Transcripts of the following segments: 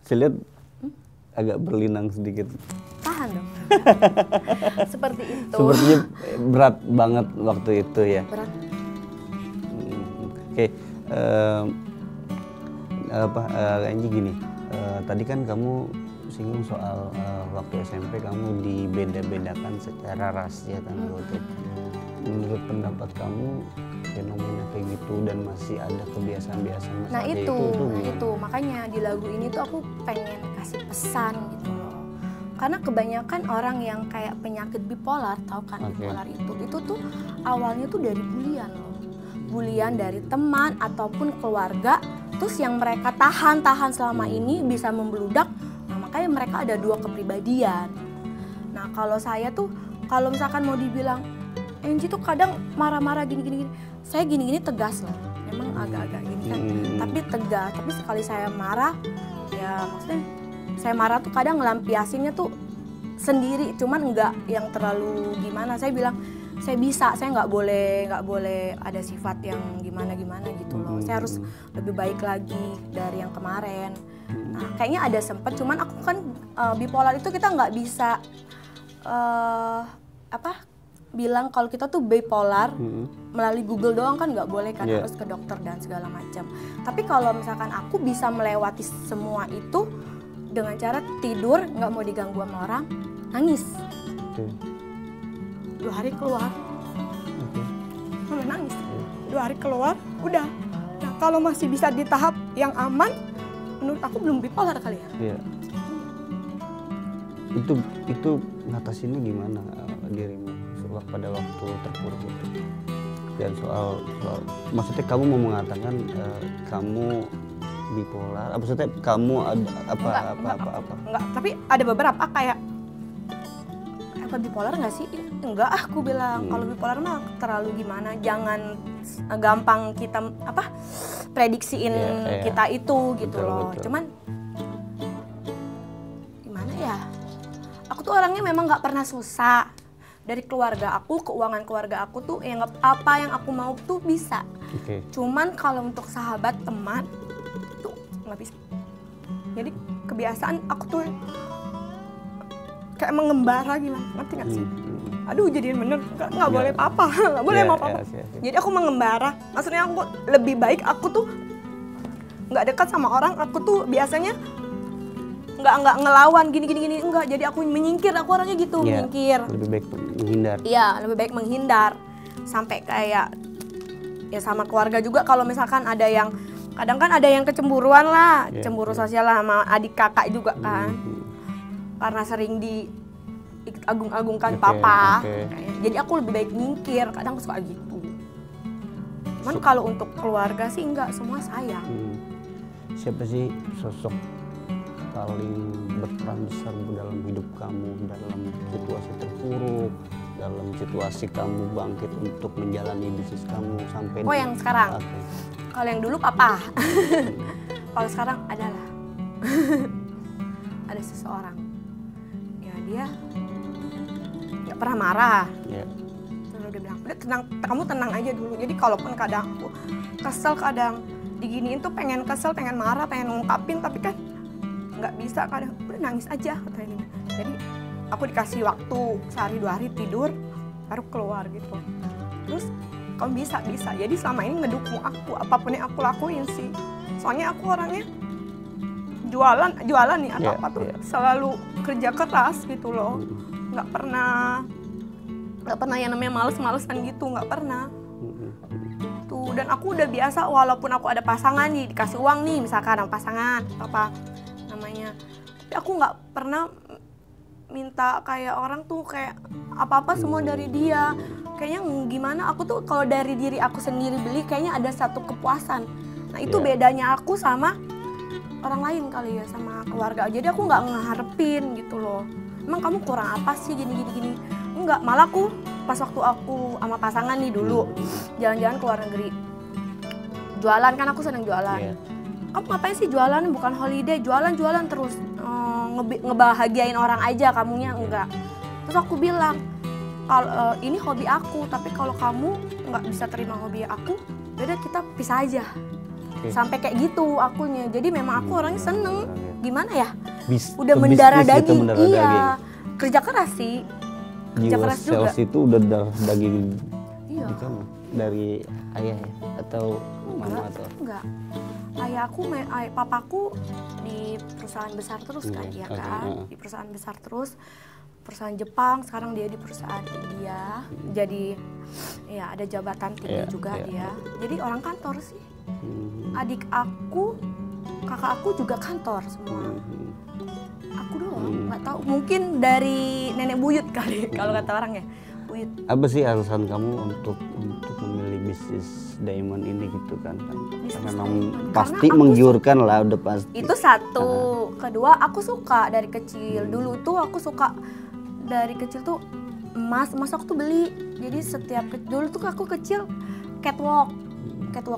Saya lihat agak berlinang sedikit. Tahan dong. Seperti itu. Sepertinya berat banget waktu itu ya. Berat. Oke, kayaknya gini. Tadi kan kamu singgung soal waktu SMP kamu dibeda-bedakan secara ras ya tanda kutip. Menurut pendapat kamu fenomena kayak gitu dan masih ada kebiasaan-kebiasaan Nah seperti itu gimana? makanya di lagu ini tuh aku pengen kasih pesan gitu loh. Karena kebanyakan orang yang kayak penyakit bipolar, tahu kan bipolar itu tuh awalnya tuh dari bulian loh. Bulian dari teman ataupun keluarga, terus yang mereka tahan selama ini bisa membludak. Nah makanya mereka ada dua kepribadian. Nah kalau saya tuh kalau misalkan mau dibilang Angie tuh kadang marah-marah gini-gini, saya gini-gini tegas loh, emang agak-agak gini kan, tapi tegas. Tapi sekali saya marah, ya maksudnya saya marah tuh kadang ngelampiasinnya tuh sendiri, cuman nggak yang terlalu gimana. Saya bilang saya bisa, saya nggak boleh ada sifat yang gimana-gimana gitu loh. Saya harus lebih baik lagi dari yang kemarin. Nah kayaknya ada sempet, cuman aku kan bipolar itu kita nggak bisa bilang kalau kita tuh bipolar melalui Google doang kan nggak boleh kan, harus ke dokter dan segala macam. Tapi kalau misalkan aku bisa melewati semua itu dengan cara tidur, nggak mau diganggu sama orang, nangis. 2 hari keluar, nangis. 2 hari keluar, udah. Nah kalau masih bisa di tahap yang aman, menurut aku belum bipolar kali ya. Iya. Itu ngatasinnya gimana dirimu pada waktu terpuruk itu? Dan soal maksudnya kamu mau mengatakan kamu bipolar? Maksudnya kamu ada Enggak, tapi ada beberapa kayak apa bipolar nggak sih? Enggak, aku bilang kalau bipolar mah terlalu gimana, jangan gampang kita prediksiin kita itu gitu loh. Betul. Cuman gimana ya? Aku tuh orangnya memang nggak pernah susah. Dari keluarga aku, keuangan keluarga aku tuh yang apa yang aku mau tuh bisa. Cuman kalau untuk sahabat, teman tuh nggak bisa. Jadi kebiasaan aku tuh kayak mengembara gimana, ngerti nggak sih? Aduh jadiin bener, nggak boleh apa, nggak boleh mau apa. Jadi aku mengembara, maksudnya aku lebih baik aku tuh nggak dekat sama orang, aku tuh biasanya nggak ngelawan gini enggak, jadi aku menyingkir, aku orangnya gitu, menyingkir. Lebih baik menghindar. Iya, lebih baik menghindar. Sampai kayak ya sama keluarga juga kalau misalkan ada yang kadang kan ada yang kecemburuan lah, cemburu sosial lah sama adik kakak juga kan. Karena sering diagung-agungkan papa. Jadi aku lebih baik nyingkir, kadang suka gitu. Cuman kalau untuk keluarga sih enggak, semua sayang. Siapa sih sosok paling berperan besar dalam hidup kamu, dalam situasi terpuruk, dalam situasi kamu bangkit untuk menjalani bisnis kamu sampai yang sekarang? Kalau yang dulu papa. Kalau sekarang adalah ada seseorang, ya dia nggak pernah marah. Terus dia bilang, udah tenang, kamu tenang aja dulu. Jadi kalaupun kadang aku kesel, kadang diginiin tuh pengen kesel, pengen marah, pengen ngungkapin, tapi kan nggak bisa, kadang udah nangis aja katanya. Jadi aku dikasih waktu sehari 2 hari tidur baru keluar gitu. Terus kamu bisa, jadi selama ini ngedukung aku apapun yang aku lakuin sih. Soalnya aku orangnya jualan nih atau apa tuh selalu kerja keras gitu loh. Nggak pernah yang namanya males-malesan gitu, nggak pernah. Tuh, dan aku udah biasa walaupun aku ada pasangan nih, dikasih uang nih misalkan sama pasangan apa namanya, tapi aku nggak pernah minta kayak orang tuh kayak apa-apa semua dari dia. Kayaknya gimana, aku tuh kalau dari diri aku sendiri beli kayaknya ada satu kepuasan. Nah itu bedanya aku sama orang lain kali ya, sama keluarga. Jadi aku nggak ngeharapin gitu loh, emang kamu kurang apa sih gini. Enggak, malah aku pas waktu aku sama pasangan nih dulu jalan-jalan ke luar negeri, jualan kan, aku seneng jualan. Kamu ngapain sih jualan, bukan holiday, jualan terus ngebahagiain orang aja, kamunya enggak. Terus aku bilang, kalau ini hobi aku, tapi kalau kamu nggak bisa terima hobi aku, yaudah kita pisah aja. Sampai kayak gitu akunya. Jadi memang aku orangnya seneng. Gimana ya? Udah Ke mendarah bisnis gitu, daging. mendarah Iya. daging. Kerja keras sih. Kerja Jiwa keras juga. sales itu udah darah daging Iya. di kamu dari ayah ya atau mama atau Enggak. Ayah aku, papaku di perusahaan besar terus kan, ya Oke, kan? Di perusahaan besar terus. Perusahaan Jepang, sekarang dia di perusahaan India. Jadi ya ada jabatan tinggi juga dia. Jadi orang kantor sih. Adik aku, kakak aku juga kantor semua. Aku doang, nggak tahu. Mungkin dari nenek buyut kali, kalau kata orang ya. Buyut. apa sih alasan kamu untuk memilih bisnis diamond ini gitu kan? Bisnis Memang diamond. pasti Karena aku menggiurkan lah, udah pasti. Itu satu. Kedua, aku suka dari kecil. Dulu tuh aku suka dari kecil tuh emas aku tuh beli. Jadi setiap dulu tuh aku kecil catwalk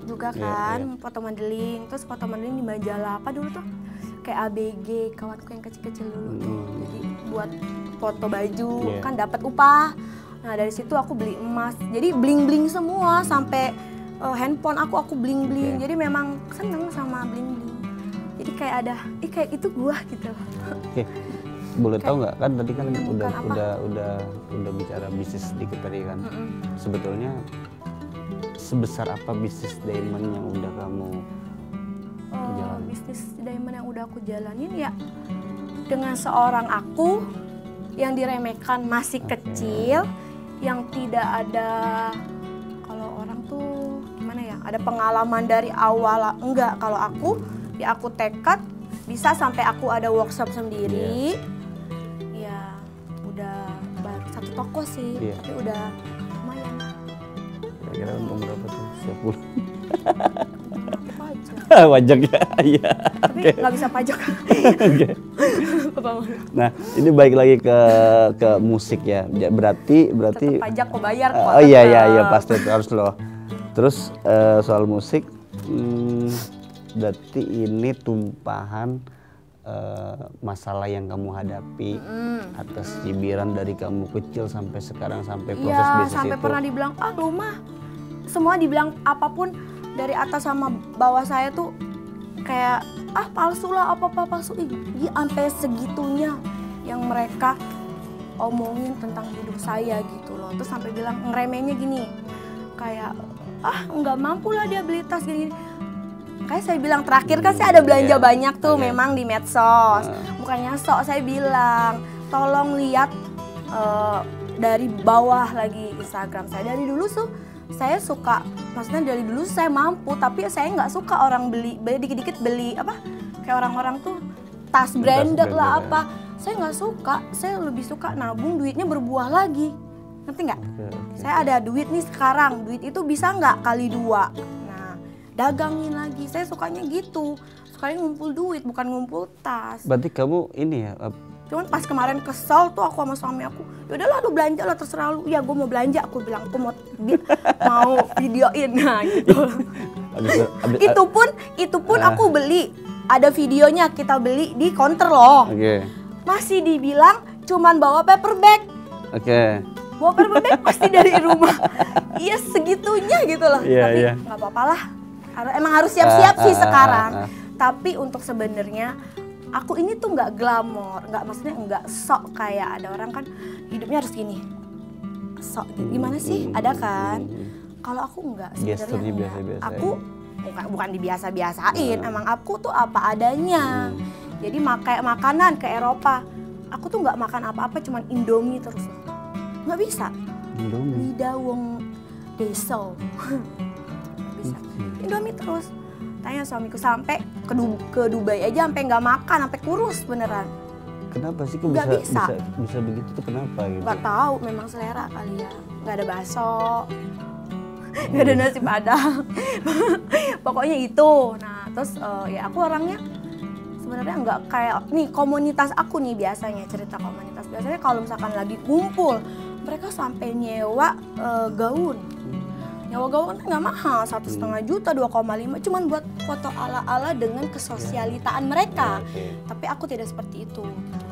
juga kan, foto modeling. Terus foto modeling di majalah apa dulu tuh? Kayak ABG, kawanku yang kecil-kecil dulu tuh. Jadi buat foto baju kan dapat upah. Nah, dari situ aku beli emas. Jadi bling-bling semua sampai handphone aku bling-bling. Jadi memang seneng sama bling-bling. Jadi kayak ada kayak itu gua gitu. Oke. Boleh tahu nggak kan tadi kan menemukan udah bicara bisnis sedikit tadi kan. Sebetulnya sebesar apa bisnis diamond yang udah kamu jalanin? Bisnis diamond yang udah aku jalanin ya dengan seorang aku yang diremehkan masih kecil, yang tidak ada, kalau orang tuh gimana ya, ada pengalaman dari awal, enggak. Kalau aku ya aku tekad bisa sampai aku ada workshop sendiri. Ya udah baru satu toko sih, tapi udah lumayan. Kira-kira untung berapa tuh? 10. Pajak. Wajak ya, iya. Tapi nggak bisa pajak. Nah, ini balik lagi ke musik ya. Berarti Tetep pajak kok bayar kok. Oh iya pasti itu harus loh. Terus soal musik, berarti ini tumpahan masalah yang kamu hadapi atas cibiran dari kamu kecil sampai sekarang, sampai proses bisnis itu. Sampai pernah dibilang, lu mah semua dibilang apapun dari atas sama bawah saya tuh kayak palsu lah, apa-apa palsu. Sampai segitunya yang mereka omongin tentang hidup saya gitu loh. Terus sampai bilang ngeremehnya gini, kayak nggak mampu lah dia beli tas gini. Kayak saya bilang terakhir kan saya ada belanja banyak tuh memang di medsos. Bukannya sok, saya bilang tolong lihat dari bawah lagi Instagram saya. Dari dulu tuh saya suka, maksudnya dari dulu saya mampu, tapi saya nggak suka orang beli dikit-dikit beli apa kayak orang-orang tuh tas branded lah apa. Saya nggak suka, saya lebih suka nabung duitnya berbuah lagi. Ngerti nggak? Saya ada duit nih sekarang, duit itu bisa nggak kali 2. Dagangin lagi, saya sukanya gitu, sukanya ngumpul duit bukan ngumpul tas. Berarti kamu ini ya? Cuman pas kemarin kesel tuh aku sama suami aku, yaudahlah lu belanja lah terserah lu. Ya gue mau belanja, aku bilang aku mau videoin, nah gitu. Itu pun aku beli, ada videonya, kita beli di counter loh. Masih dibilang cuman bawa paper bag. Bawa paper bag pasti dari rumah. Iya segitunya gitu loh. Tapi nggak apa-apa lah. Emang harus siap-siap sih sekarang. Tapi untuk sebenarnya aku ini tuh nggak glamor, maksudnya nggak sok kayak ada orang kan hidupnya harus gini. Sok gimana sih? Ada kan? Kalau aku nggak, sebenarnya enggak. Aku bukan dibiasa-biasain. Emang aku tuh apa adanya. Jadi kayak makanan ke Eropa, aku tuh nggak makan apa-apa, cuman Indomie terus. Nggak bisa. Lidah wong desa. Bisa. Indomie terus. Tanya suamiku sampai ke Dubai aja sampai nggak makan, sampai kurus beneran. Kenapa sih kok bisa begitu tuh, kenapa gitu? Nggak tahu, memang selera kali ya. Nggak ada bakso, nggak ada nasi padang. Pokoknya itu. Nah terus ya aku orangnya sebenarnya nggak kayak nih komunitas aku nih biasanya, cerita komunitas biasanya kalau misalkan lagi kumpul mereka sampai nyewa gaun. Nyawa gaun kan nggak mahal, 1,5 juta, 2,5, cuman buat foto ala-ala dengan kesosialitaan mereka. Tapi aku tidak seperti itu.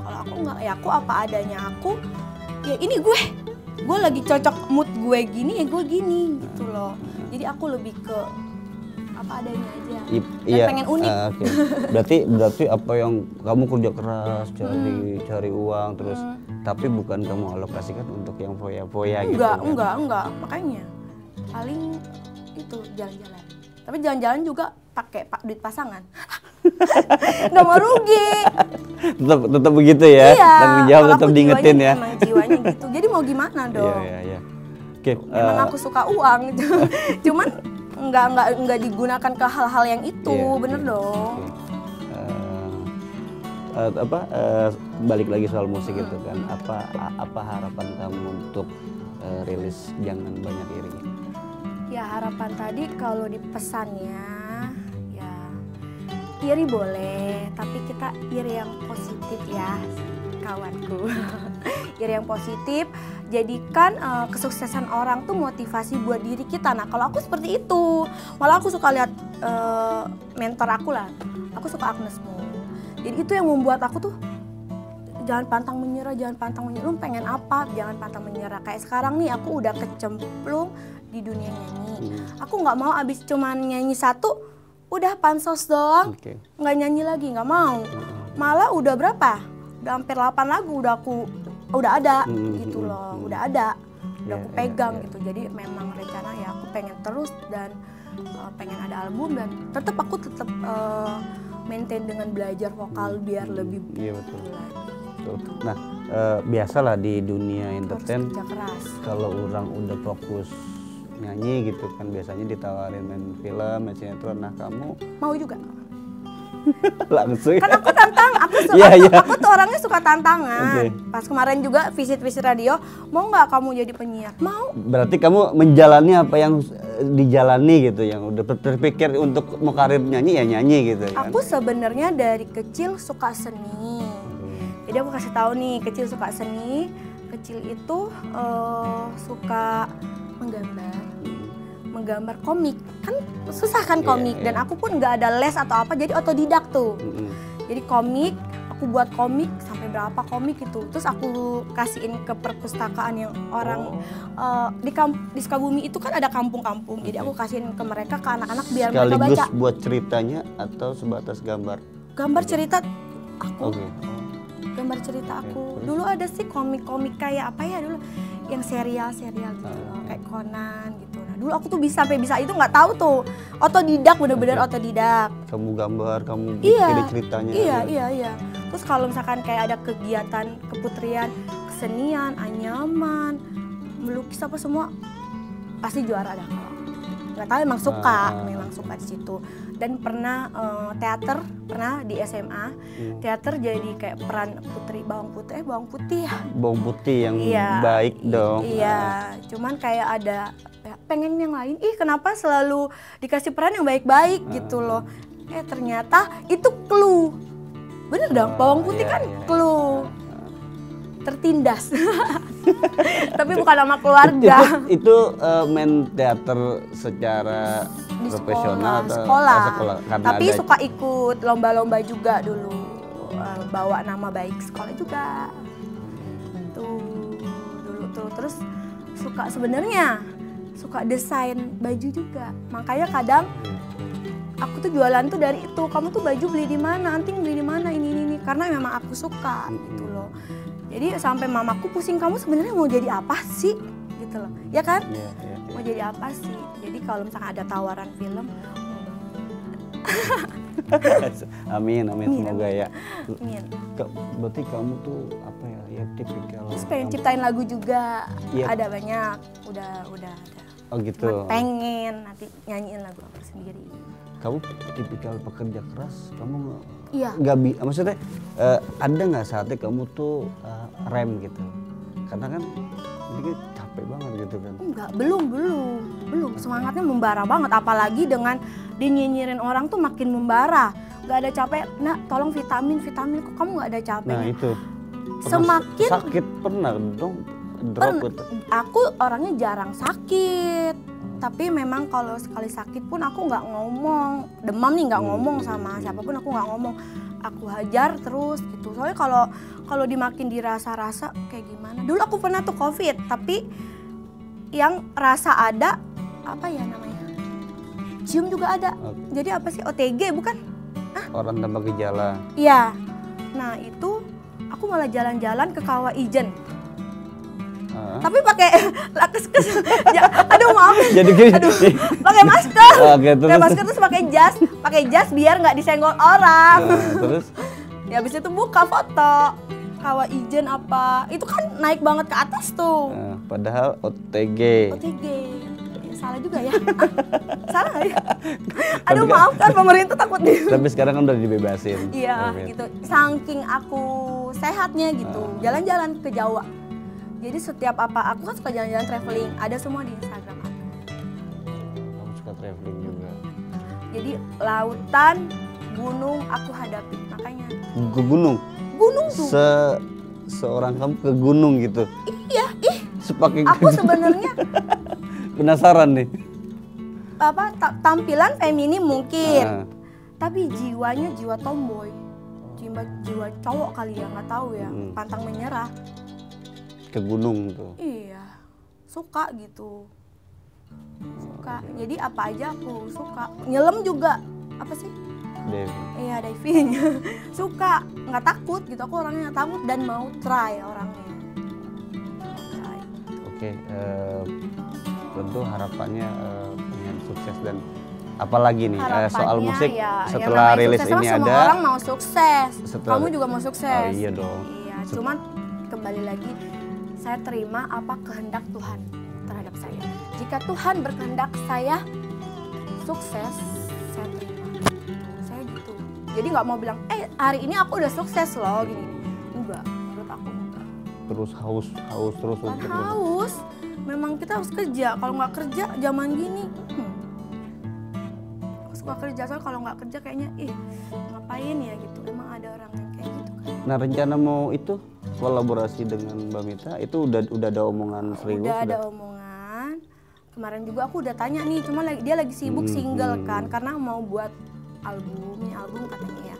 Kalau aku nggak, ya aku apa adanya aku. Ya ini gue lagi cocok mood gue gini, ya gue gini gitu loh. Jadi aku lebih ke apa adanya aja. Dan Iya. pengen unik. Oke. Berarti apa yang kamu kerja keras cari uang terus, tapi bukan kamu alokasikan untuk yang foya-foya gitu. Enggak. Makanya paling itu jalan-jalan. Tapi jalan-jalan juga pakai duit pasangan. Nggak mau rugi. Tetap begitu ya. Iya. Tanggung jawab kalau tetap aku diingetin ya. Emang jiwanya gitu. Jadi mau gimana dong? Iya. Oke. Memang aku suka uang gitu. Cuman nggak digunakan ke hal-hal yang itu, bener dong. Balik lagi soal musik itu kan, apa harapan kamu untuk rilis Jangan Banyak Iri? Ya harapan tadi kalau di pesannya ya iri boleh, tapi kita iri yang positif ya kawanku. Iri yang positif, jadikan kesuksesan orang tuh motivasi buat diri kita. Nah kalau aku seperti itu, malah aku suka lihat mentor aku lah, aku suka Agnes Mo. Jadi itu yang membuat aku tuh jangan pantang menyerah. Lu pengen apa? Jangan pantang menyerah. Kayak sekarang nih aku udah kecemplung di dunia nyanyi. Aku nggak mau abis cuman nyanyi satu, udah pansos doang, nggak nyanyi lagi, nggak mau. Malah udah berapa? Udah hampir 8 lagu udah ada gitu loh, udah aku pegang gitu. Jadi memang rencana ya aku pengen terus dan pengen ada album dan tetap maintain dengan belajar vokal biar lebih betul. Nah biasalah di dunia entertain kalau orang udah fokus nyanyi gitu kan biasanya ditawarin main film, main sinetron. Nah kamu mau juga? Langsung. Kan aku tantang, aku tuh orangnya suka tantangan. Pas kemarin juga visit radio, mau nggak kamu jadi penyiar? Mau. Berarti kamu menjalani apa yang dijalani gitu, yang udah terpikir untuk mau karir nyanyi ya nyanyi gitu kan? Aku sebenarnya dari kecil suka seni. Jadi aku kasih tahu nih, kecil suka seni, kecil itu suka menggambar komik. Kan susah kan komik, dan aku pun nggak ada les atau apa, jadi otodidak tuh. Jadi komik, aku buat komik sampai berapa komik itu, terus aku kasihin ke perpustakaan yang orang di Sukabumi itu kan ada kampung-kampung, jadi aku kasihin ke mereka, ke anak-anak biar mereka baca. Sekaligus buat ceritanya atau sebatas gambar? Gambar cerita aku. Gambar cerita aku. Dulu ada sih komik-komik kayak apa ya dulu, yang serial gitu loh, kayak Conan gitu. Nah, dulu aku tuh sampai bisa itu nggak tahu tuh, otodidak, bener-bener otodidak. Kamu gambar, kamu bikin ceritanya. Iya. Terus kalau misalkan kayak ada kegiatan keputrian, kesenian, anyaman, melukis apa semua, pasti juara dah kalau. Nggak tahu emang suka di situ. Dan pernah teater, pernah di SMA, teater jadi kayak peran putri bawang putih ya. Bawang putih yang baik dong. Iya, cuman kayak ada pengen yang lain. Kenapa selalu dikasih peran yang baik-baik gitu loh. Ternyata itu clue. Bener dong, bawang putih kan clue. Tertindas. Tapi bukan nama keluarga. Itu main teater secara di profesional sekolah. Tapi ada... suka ikut lomba-lomba juga dulu, bawa nama baik sekolah juga. Dulu terus sebenarnya suka desain baju juga. Makanya kadang aku tuh jualan tuh dari itu. Kamu tuh baju beli di mana, anting beli di mana, ini. Karena memang aku suka gitu loh. Jadi sampai mamaku pusing, kamu sebenarnya mau jadi apa sih? Gitu loh. Ya kan? Mau jadi apa sih? Jadi kalau misalnya ada tawaran film, amin semoga ya. Amin. Berarti kamu tuh apa ya tipikal. Terus pengen ciptain lagu juga, ada banyak, udah ada. Oh gitu. Pengen nanti nyanyiin lagu aku sendiri. Kamu tipikal pekerja keras, kamu nggak maksudnya ada nggak saatnya kamu tuh rem gitu? Karena kan ini capek banget gitu kan? Enggak, belum. Semangatnya membara banget, apalagi dengan dinyinyirin orang tuh makin membara. Nggak ada capek, nak tolong vitamin, kok kamu nggak ada capek? Nah itu. Semakin sakit pernah dong? Aku orangnya jarang sakit. Tapi memang kalau sekali sakit pun aku nggak ngomong, demam nih nggak ngomong sama siapapun, aku nggak ngomong, aku hajar terus gitu. Soalnya kalau dimakin dirasa-rasa kayak gimana. Dulu aku pernah tuh COVID, tapi yang rasa ada apa ya namanya, cium juga ada. Oke. Jadi apa sih, OTG bukan? Orang tanpa gejala. Iya. Nah itu aku malah jalan-jalan ke Kawah Ijen. Tapi pakai lakes-kes. Aduh maaf. Jadi gini. Aduh, pakai masker. Oke, terus? Pakai masker terus pakai jas biar nggak disenggol orang. Terus? Ya habis itu buka foto Kawah Ijen apa. Itu kan naik banget ke atas tuh. Padahal OTG. OTG. Ya, salah juga ya. Salah nggak ya? Aduh maaf kan pemerintah takut di. Tapi sekarang kan udah dibebasin. Iya gitu. Saking aku sehatnya gitu. Jalan-jalan ke Jawa. Jadi setiap apa, aku kan suka jalan-jalan traveling, ada semua di Instagram aku. Kamu suka traveling juga. Jadi lautan, gunung aku hadapi, makanya. Ke gunung? Gunung tuh. Seorang kamu ke gunung gitu? Iya, Sepakai aku sebenarnya penasaran nih. Tampilan feminim mungkin, tapi jiwanya jiwa tomboy, jiwa cowok kali ya, nggak tahu ya, pantang menyerah. Ke gunung tuh? Iya, suka gitu. Suka, jadi apa aja aku suka. Nyelam juga, apa sih? Diving. Iya, diving. Suka, nggak takut gitu. Aku orangnya nggak takut dan mau try orangnya. Oke, tentu harapannya pengen sukses dan apalagi nih soal musik ya, setelah rilis sukses ini semua ada. orang mau sukses. Kamu juga mau sukses. Oh iya dong. Iya, cuman kembali lagi saya terima apa kehendak Tuhan terhadap saya. Jika Tuhan berkehendak saya sukses, saya terima. Saya gitu. Jadi nggak mau bilang, hari ini aku udah sukses loh gini. Enggak, menurut aku enggak. Terus haus terus Bukan untuk haus, memang kita harus kerja. Kalau nggak kerja zaman gini, aku suka kerja. Soalnya kalau nggak kerja kayaknya, ngapain ya gitu. Emang ada orang yang kayak gitu kan. Nah, rencana mau itu kolaborasi dengan Mbak Mita itu udah ada omongan serius? Udah ada omongan. Kemarin juga aku udah tanya nih, cuma dia lagi sibuk single kan, karena mau buat album katanya ya.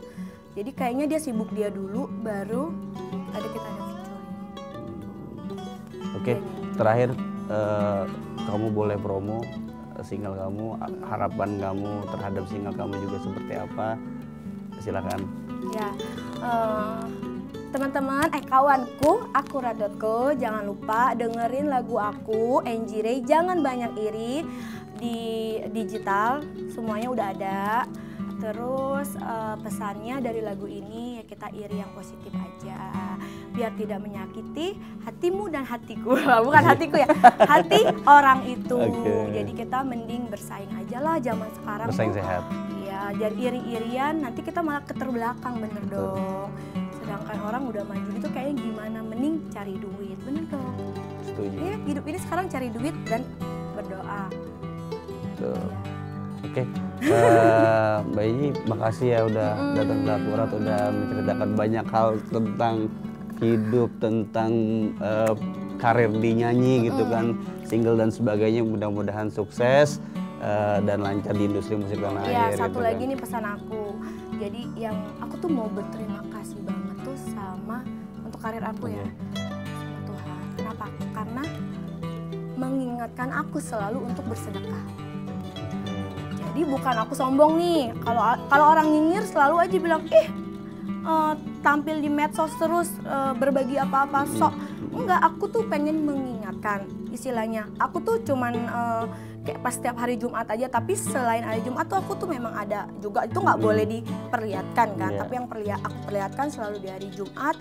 Jadi kayaknya dia sibuk dia dulu, baru kita ada featuring. Oke, terakhir kamu boleh promo single kamu, harapan kamu terhadap single kamu juga seperti apa? Silakan. Ya, teman-teman, kawanku, akurat.co, jangan lupa dengerin lagu aku, NG Ray, jangan banyak iri, di digital, semuanya udah ada. Terus pesannya dari lagu ini, ya kita iri yang positif aja, biar tidak menyakiti hatimu dan hatiku, bukan hatiku ya, hati orang itu. Jadi kita mending bersaing aja lah zaman sekarang. Bersaing sehat. Iya, jadi iri-irian, nanti kita malah keterbelakang, bener dong. Sedangkan orang udah maju itu kayaknya gimana, mending cari duit, bener dong. Setuju. Ya, hidup ini sekarang cari duit dan berdoa. Tuh. Oke, Mbak Iji, makasih ya udah datang ke Akurat, udah menceritakan banyak hal tentang hidup, tentang karir di nyanyi gitu kan, single dan sebagainya. Mudah-mudahan sukses dan lancar di industri musik tanah air. Iya, satu gitu lagi kan. nih pesan aku. Jadi yang aku tuh mau berterima kasih banget tuh sama untuk karir aku ya, sama Tuhan. Kenapa? Karena mengingatkan aku selalu untuk bersedekah. Jadi bukan aku sombong nih. Kalau orang nyinyir selalu aja bilang, tampil di medsos terus berbagi apa-apa sok. Enggak, aku tuh pengen mengingatkan. Istilahnya, aku tuh cuman kayak pas setiap hari Jumat aja, tapi selain hari Jumat tuh aku tuh memang ada juga, itu nggak boleh diperlihatkan kan, tapi yang aku perlihatkan selalu di hari Jumat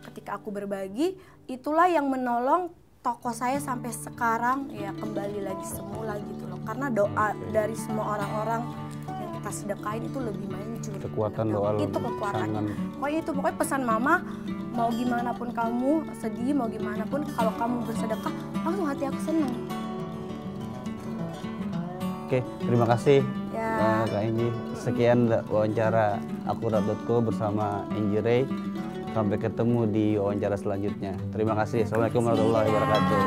ketika aku berbagi, itulah yang menolong toko saya sampai sekarang ya kembali lagi semula gitu loh, karena doa dari semua orang-orang yang kita sedekahin itu lebih manjur. Kekuatan doa itu kekuatannya. Pokoknya pesan mama, mau gimana pun kamu sedih, mau gimana pun kalau kamu bersedekah langsung hati aku seneng. Oke, terima kasih Ya. Kak Enji. Sekian wawancara Akurat.co bersama Enji Ray. Sampai ketemu di wawancara selanjutnya. Terima kasih. Assalamualaikum warahmatullahi wabarakatuh.